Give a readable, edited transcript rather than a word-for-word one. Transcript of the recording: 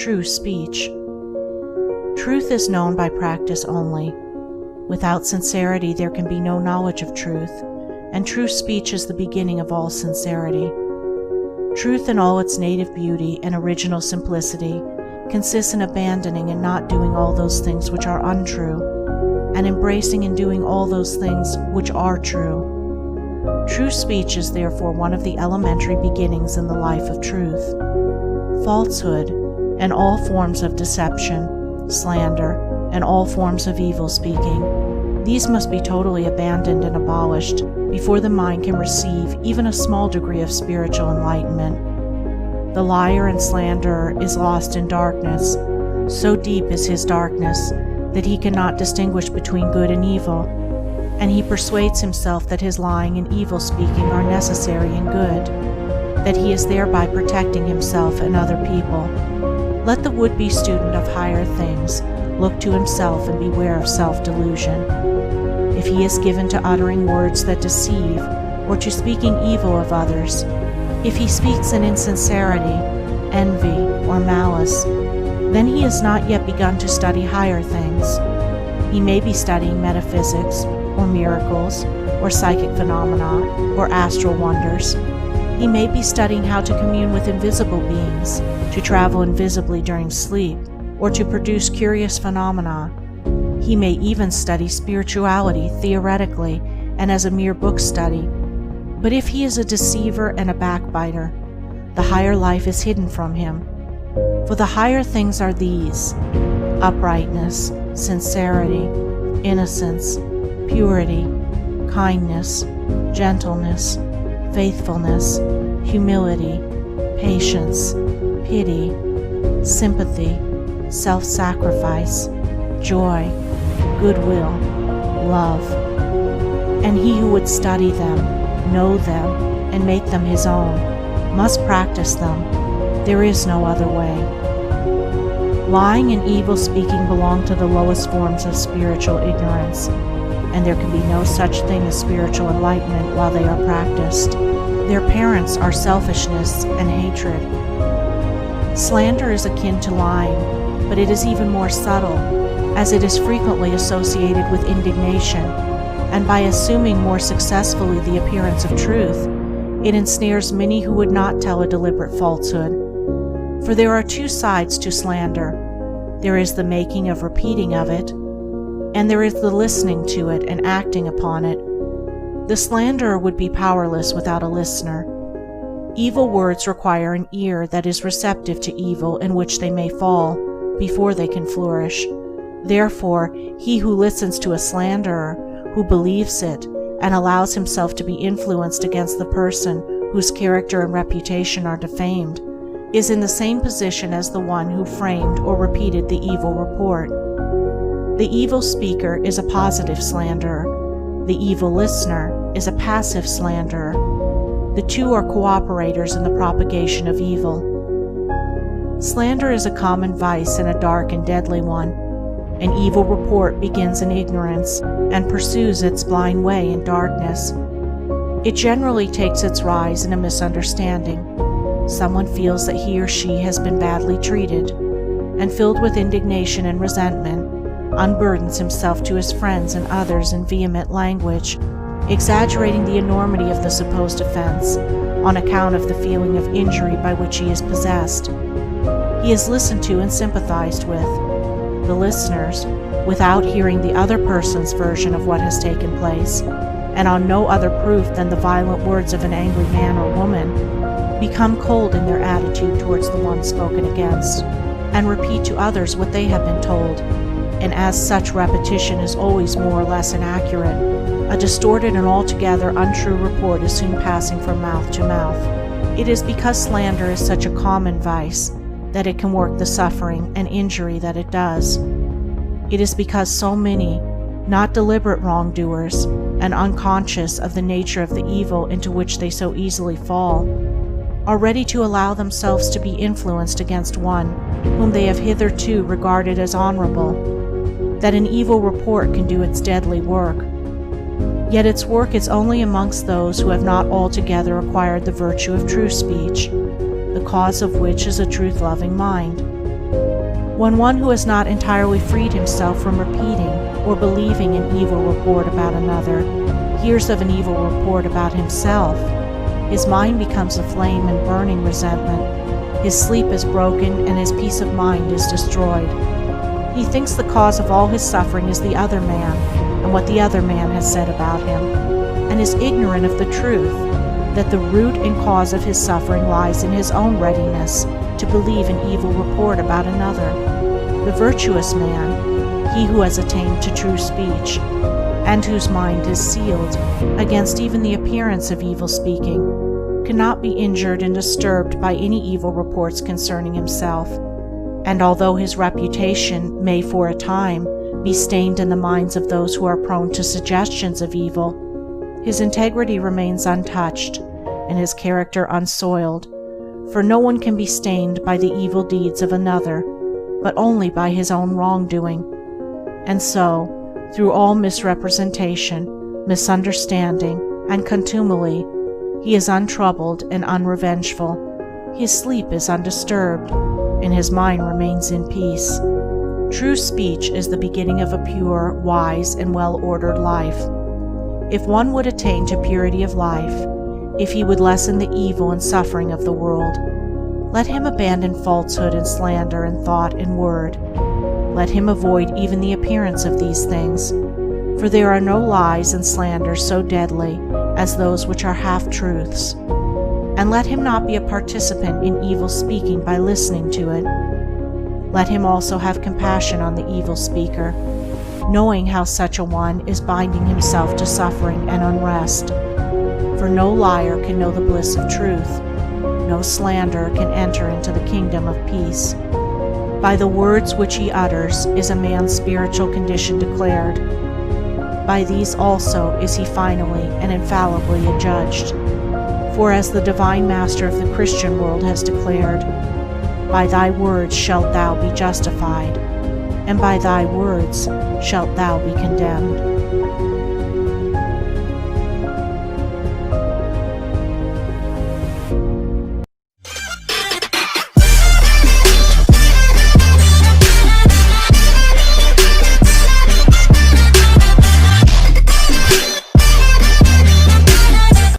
true speech. Truth is known by practice only. Without sincerity there can be no knowledge of truth, and true speech is the beginning of all sincerity. Truth in all its native beauty and original simplicity consists in abandoning and not doing all those things which are untrue, and embracing and doing all those things which are true. True speech is therefore one of the elementary beginnings in the life of truth. Falsehood, and all forms of deception, slander, and all forms of evil speaking, these must be totally abandoned and abolished before the mind can receive even a small degree of spiritual enlightenment. The liar and slanderer is lost in darkness. So deep is his darkness that he cannot distinguish between good and evil, and he persuades himself that his lying and evil speaking are necessary and good, that he is thereby protecting himself and other people. Let the would-be student of higher things look to himself and beware of self-delusion. If he is given to uttering words that deceive, or to speaking evil of others, if he speaks in insincerity, envy, or malice, then he has not yet begun to study higher things. He may be studying metaphysics, or miracles, or psychic phenomena, or astral wonders. He may be studying how to commune with invisible beings, to travel invisibly during sleep, or to produce curious phenomena. He may even study spirituality theoretically and as a mere book study. But if he is a deceiver and a backbiter, the higher life is hidden from him. For the higher things are these: uprightness, sincerity, innocence, purity, kindness, gentleness, faithfulness, humility, patience, pity, sympathy, self-sacrifice, joy, goodwill, love. And he who would study them, know them, and make them his own, must practice them. There is no other way. Lying and evil speaking belong to the lowest forms of spiritual ignorance, and there can be no such thing as spiritual enlightenment while they are practiced. Their parents are selfishness and hatred. Slander is akin to lying, but it is even more subtle, as it is frequently associated with indignation, and by assuming more successfully the appearance of truth, it ensnares many who would not tell a deliberate falsehood. For there are two sides to slander. There is the making of repeating of it, and there is the listening to it and acting upon it. The slanderer would be powerless without a listener. Evil words require an ear that is receptive to evil in which they may fall, before they can flourish. Therefore, he who listens to a slanderer, who believes it, and allows himself to be influenced against the person whose character and reputation are defamed, is in the same position as the one who framed or repeated the evil report. The evil speaker is a positive slanderer. The evil listener is a passive slanderer. The two are cooperators in the propagation of evil. Slander is a common vice and a dark and deadly one. An evil report begins in ignorance and pursues its blind way in darkness. It generally takes its rise in a misunderstanding. Someone feels that he or she has been badly treated, and filled with indignation and resentment, unburdens himself to his friends and others in vehement language, exaggerating the enormity of the supposed offense on account of the feeling of injury by which he is possessed. He is listened to and sympathized with. The listeners, without hearing the other person's version of what has taken place, and on no other proof than the violent words of an angry man or woman, become cold in their attitude towards the one spoken against, and repeat to others what they have been told, and as such repetition is always more or less inaccurate, a distorted and altogether untrue report is soon passing from mouth to mouth. It is because slander is such a common vice that it can work the suffering and injury that it does. It is because so many, not deliberate wrongdoers, and unconscious of the nature of the evil into which they so easily fall, are ready to allow themselves to be influenced against one whom they have hitherto regarded as honorable, that an evil report can do its deadly work. Yet its work is only amongst those who have not altogether acquired the virtue of true speech, the cause of which is a truth-loving mind. When one who has not entirely freed himself from repeating or believing an evil report about another hears of an evil report about himself, his mind becomes aflame in burning resentment. His sleep is broken and his peace of mind is destroyed. He thinks the cause of all his suffering is the other man and what the other man has said about him, and is ignorant of the truth that the root and cause of his suffering lies in his own readiness to believe an evil report about another. The virtuous man, he who has attained to true speech, and whose mind is sealed against even the appearance of evil speaking, cannot be injured and disturbed by any evil reports concerning himself, and although his reputation may for a time be stained in the minds of those who are prone to suggestions of evil, his integrity remains untouched and his character unsoiled, for no one can be stained by the evil deeds of another, but only by his own wrongdoing. And so, through all misrepresentation, misunderstanding, and contumely, he is untroubled and unrevengeful. His sleep is undisturbed, and his mind remains in peace. True speech is the beginning of a pure, wise, and well-ordered life. If one would attain to purity of life, if he would lessen the evil and suffering of the world, let him abandon falsehood and slander in thought and word. Let him avoid even the appearance of these things, for there are no lies and slanders so deadly as those which are half-truths. And let him not be a participant in evil speaking by listening to it. Let him also have compassion on the evil speaker, knowing how such a one is binding himself to suffering and unrest. For no liar can know the bliss of truth, no slanderer can enter into the kingdom of peace. By the words which he utters is a man's spiritual condition declared. By these also is he finally and infallibly adjudged. For as the divine master of the Christian world has declared, by thy words shalt thou be justified, and by thy words shalt thou be condemned.